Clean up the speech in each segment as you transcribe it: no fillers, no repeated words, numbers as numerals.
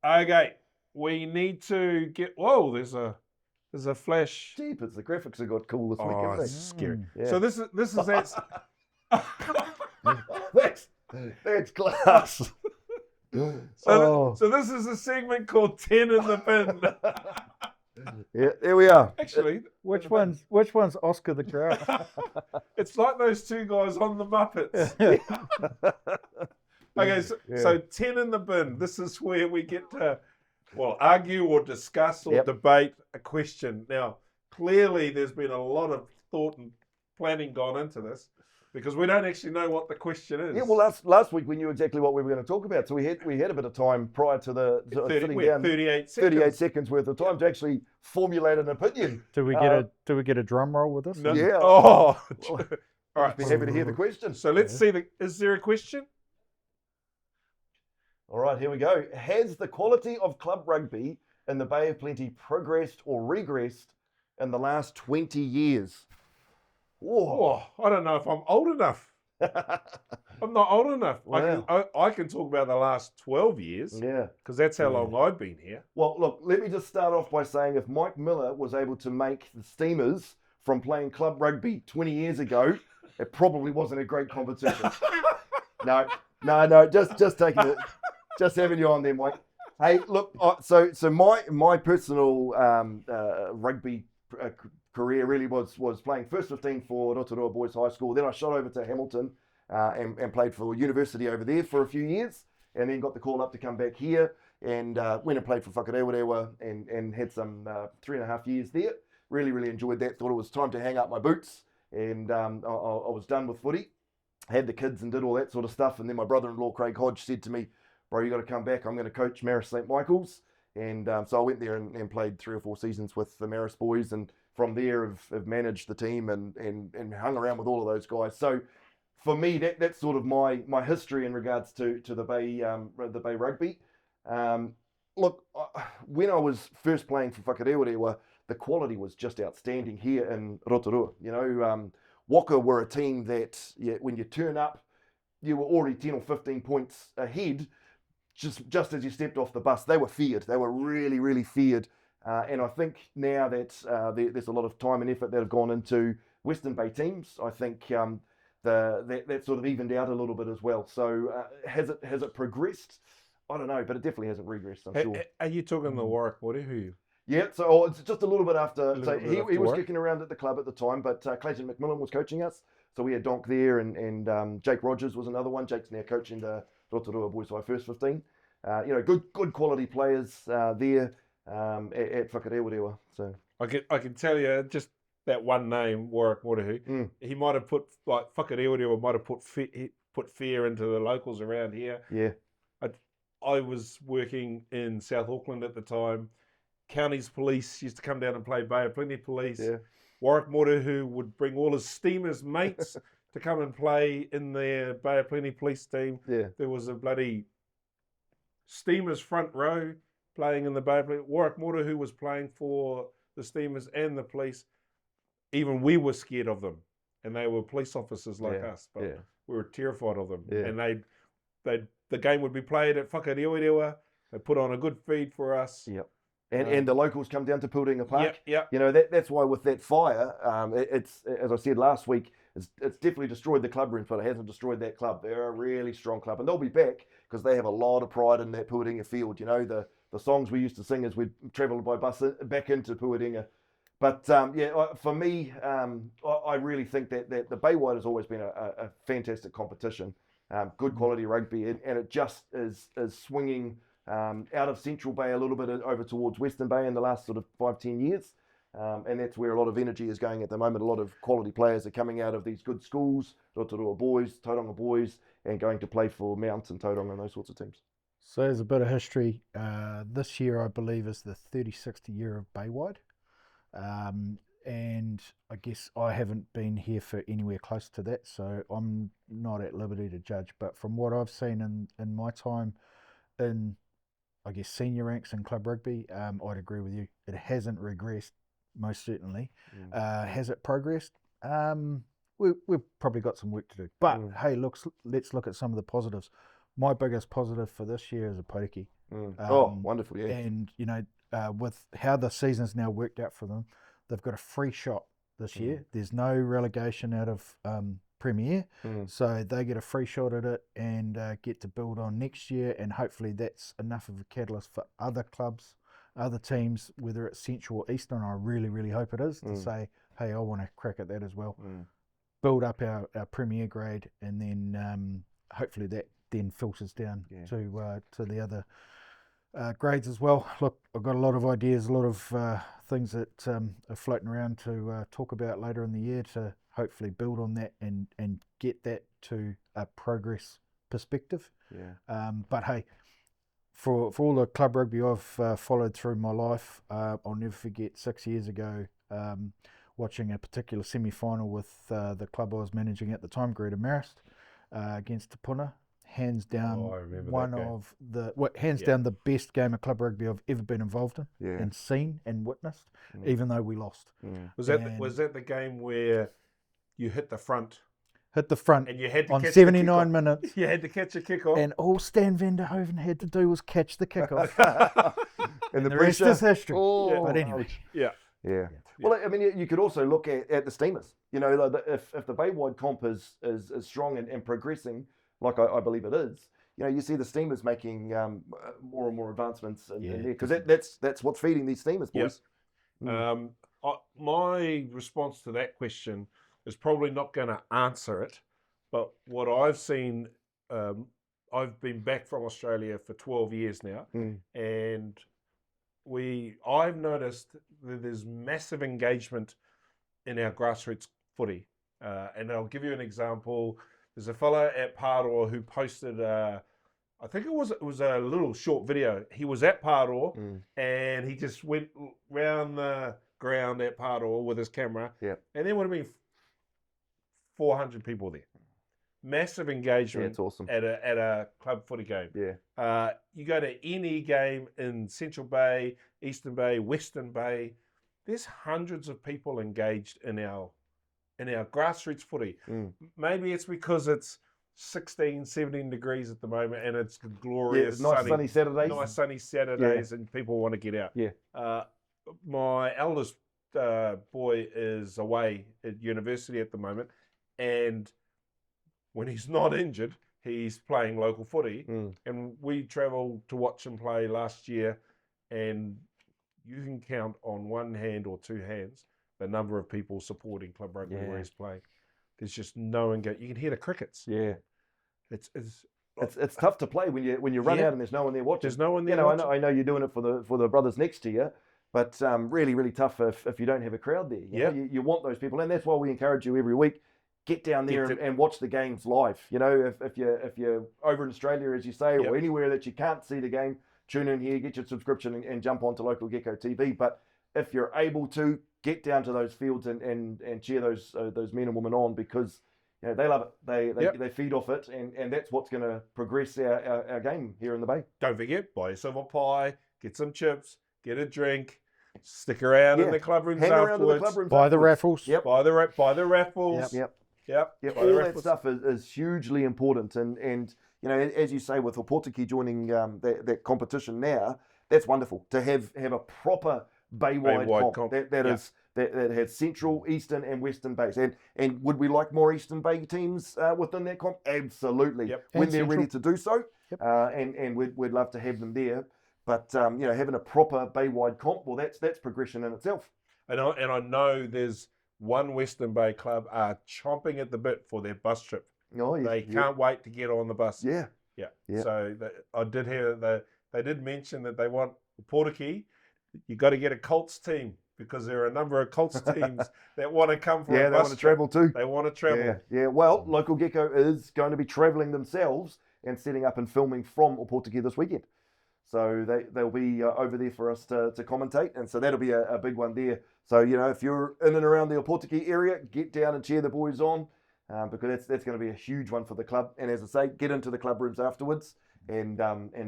Okay, we need to get. Whoa, there's a flash. Jeepers, the graphics have got cool this week, Oh, haven't it's scary. Yeah. So this is that. That's class. So this is a segment called 10 in the bin. Yeah, there we are. Actually, Which one's Oscar the Grouch? it's like those two guys on the Muppets. Okay, so 10 in the bin. This is where we get to, argue or discuss or debate a question. Now, clearly there's been a lot of thought and planning gone into this because we don't actually know what the question is. Yeah, well, last week we knew exactly what we were going to talk about, so we had a bit of time prior to the sitting down. 38 seconds worth of time to actually formulate an opinion. Do we get a drum roll with this? No. Yeah. Oh, well, all right. Be happy to hear the question. So let's see. Is there a question? All right, here we go. Has the quality of club rugby in the Bay of Plenty progressed or regressed in the last 20 years? Oh, I don't know if I'm old enough. I'm not old enough. Wow. I can talk about the last 12 years. Yeah. Because that's how long I've been here. Well, look, let me just start off by saying if Mike Miller was able to make the Steamers from playing club rugby 20 years ago, it probably wasn't a great competition. No, just taking it. Just having you on there, Mike. Hey, look, so my personal rugby career really was playing first 15 for Rotorua Boys High School. Then I shot over to Hamilton and played for university over there for a few years, and then got the call up to come back here and went and played for Whakarewarewa and had some 3.5 years there. Really, really enjoyed that. Thought it was time to hang up my boots, and I was done with footy. Had the kids and did all that sort of stuff, and then my brother-in-law Craig Hodge said to me, "Bro, you got to come back. I'm going to coach Marist St. Michael's." And so I went there and played 3 or 4 seasons with the Marist boys, and from there have managed the team and hung around with all of those guys. So for me, that's sort of my history in regards to the Bay Rugby. Look, when I was first playing for Whakarewarewa, the quality was just outstanding here in Rotorua. You know, Waka were a team that when you turn up, you were already 10 or 15 points ahead. Just as you stepped off the bus, they were feared. They were really, really feared. And I think now that there's a lot of time and effort that have gone into Western Bay teams, I think that sort of evened out a little bit as well. So has it progressed? I don't know, but it definitely hasn't regressed, I'm sure. Are you talking the Warwick Morehu? Yeah, so it's just a little bit after. He was kicking around at the club at the time, but Clayton McMillan was coaching us. So we had Donk there, and Jake Rogers was another one. Jake's now coaching the Rotorua Boys High First 15. Good quality players there at Whakarewarewa. So I can tell you just that one name, Warwick Morehu. He might have put Whakarewarewa might have put fear into the locals around here. Yeah. I was working in South Auckland at the time. Counties police used to come down and play Bay of Plenty police. Yeah. Warwick Morehu would bring all his Steamers mates to come and play in their Bay of Plenty police team. Yeah. There was a bloody Steamers front row playing in the Bay of Plenty. Warwick Morehu was playing for the Steamers and the police. Even we were scared of them, and they were police officers like us, but we were terrified of them. Yeah. And the game would be played at Whakarewarewa. They put on a good feed for us. Yep. And the locals come down to Puringa Park. Yep. You know, that's why with that fire, it's as I said last week, it's definitely destroyed the club rooms, but it hasn't destroyed that club. They're a really strong club, and they'll be back because they have a lot of pride in that Puringa field. You know, the songs we used to sing as we travelled by bus back into Puringa. But for me, I really think that the Bay Wide has always been a fantastic competition, good quality rugby, and it just is swinging out of Central Bay a little bit over towards Western Bay in the last sort of 5-10 years. And that's where a lot of energy is going at the moment. A lot of quality players are coming out of these good schools, Rotorua Boys, Tauranga Boys, and going to play for Mount and Tauranga and those sorts of teams. So there's a bit of history. This year, I believe, is the 36th year of Baywide. And I guess I haven't been here for anywhere close to that, so I'm not at liberty to judge. But from what I've seen in my time in, I guess, senior ranks in club rugby, I'd agree with you. It hasn't regressed, most certainly. Has it progressed? We've probably got some work to do. But hey, let's look at some of the positives. My biggest positive for this year is a Poiki. Wonderful, yeah. And, you know, with how the season's now worked out for them, they've got a free shot this year. There's no relegation out of Premier, so they get a free shot at it and get to build on next year, and hopefully that's enough of a catalyst for other clubs, other teams, whether it's Central or Eastern. I really, really hope it is, to say, hey, I want to crack at that as well. Build up our Premier grade, and then hopefully that then filters down to the other grades as well. Look, I've got a lot of ideas, a lot of things that are floating around to talk about later in the year to hopefully build on that and get that to a progress perspective. But hey, for all the club rugby I've followed through my life, I'll never forget 6 years ago watching a particular semi-final with the club I was managing at the time, Greater Marist, against Te Puna. Hands down, hands down the best game of club rugby I've ever been involved in and seen and witnessed, even though we lost. Was that the game where you hit the front? Hit the front, and you had to on catch 79 minutes. You had to catch a kickoff, and all Stan Vanderhoven had to do was catch the kickoff. and the rest is history. But anyway, yeah. Well, I mean, you could also look at the Steamers. You know, like if the Baywide comp is strong and progressing, like I believe it is, you know, you see the Steamers making more and more advancements in there, because that's what's feeding these Steamers, boys. My response to that question is probably not going to answer it, but what I've seen, I've been back from Australia for 12 years now, and I've noticed that there's massive engagement in our grassroots footy, and I'll give you an example. There's a fellow at Pāroa who posted, I think it was a little short video. He was at Pāroa and he just went round the ground at Pāroa with his camera, and there would have been 400 people there. Massive engagement. It's awesome. At a club footy game. You go to any game in Central Bay, Eastern Bay, Western Bay, there's hundreds of people engaged in our grassroots footy. Maybe it's because it's 16, 17 degrees at the moment and it's glorious. Nice sunny Saturdays. Nice sunny Saturdays and people want to get out. My eldest boy is away at university at the moment, and when he's not injured, he's playing local footy. And we travelled to watch him play last year, and you can count on one hand or two hands the number of people supporting club rugby where he's playing. There's just no engagement. You can hear the crickets. It's tough to play when you run out and there's no one there watching. There's no one there. You know, I know you're doing it for the brothers next to you, but really, really tough if you don't have a crowd there. You want those people, and that's why we encourage you every week. Get down there and watch the games live. You know, if you're over in Australia, as you say, or anywhere that you can't see the game, tune in here, get your subscription, and jump onto Local Gecko TV. But if you're able to, get down to those fields and cheer those men and women on, because you know they love it. They feed off it, and that's what's going to progress our game here in the Bay. Don't forget, buy yourself a pie, get some chips, get a drink, stick around in the club rooms afterwards. Buy the raffles. Buy the raffles. All that stuff is hugely important, and you know, as you say, with Opotiki joining that competition now, that's wonderful to have a proper Baywide comp. That has Central, Eastern, and Western Bays. And would we like more Eastern Bay teams within that comp? Absolutely. When they're ready to do so, and we'd love to have them there. But you know, having a proper Baywide comp, well, that's progression in itself. And I know there's one Western Bay club are chomping at the bit for their bus trip. They can't wait to get on the bus. So I did hear that they did mention that they want Opotiki. You got to get a Colts team, because there are a number of Colts teams that want to come for a bus trip. They want to travel too. They want to travel. Well, Local Gecko is going to be travelling themselves and setting up and filming from Opotiki this weekend. So they'll be over there for us to commentate, and so that'll be a big one there. So, you know, if you're in and around the Opotiki area, get down and cheer the boys on, because that's going to be a huge one for the club. And as I say, get into the club rooms afterwards and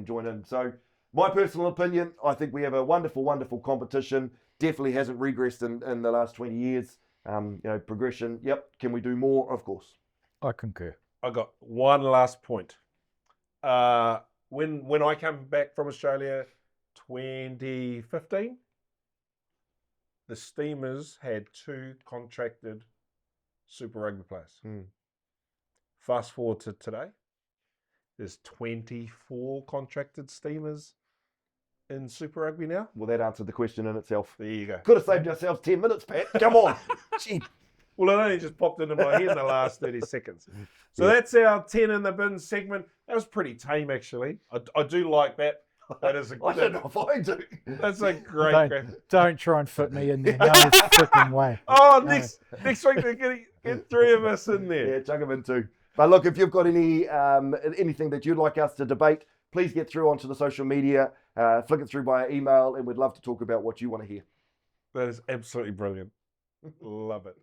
join in. So my personal opinion, I think we have a wonderful, wonderful competition. Definitely hasn't regressed in the last 20 years. You know, progression, Can we do more? Of course. I concur. I got one last point. when I came back from Australia 2015, the Steamers had 2 contracted Super Rugby players. Fast forward to today, there's 24 contracted Steamers in Super Rugby now. Well, that answered the question in itself. There you go. Could have saved ourselves 10 minutes, Pat. Come on. Gee. Well, it only just popped into my head in the last 30 seconds. So that's our 10 in the bin segment. That was pretty tame, actually. I do like that. That is I don't know if I do. That's a great. Don't try and fit me in there. No freaking way. Oh, next week they're going to get 3 of us in there. Yeah, chuck them in too. But look, if you've got anything that you'd like us to debate, please get through onto the social media, flick it through via email, and we'd love to talk about what you want to hear. That is absolutely brilliant. Love it.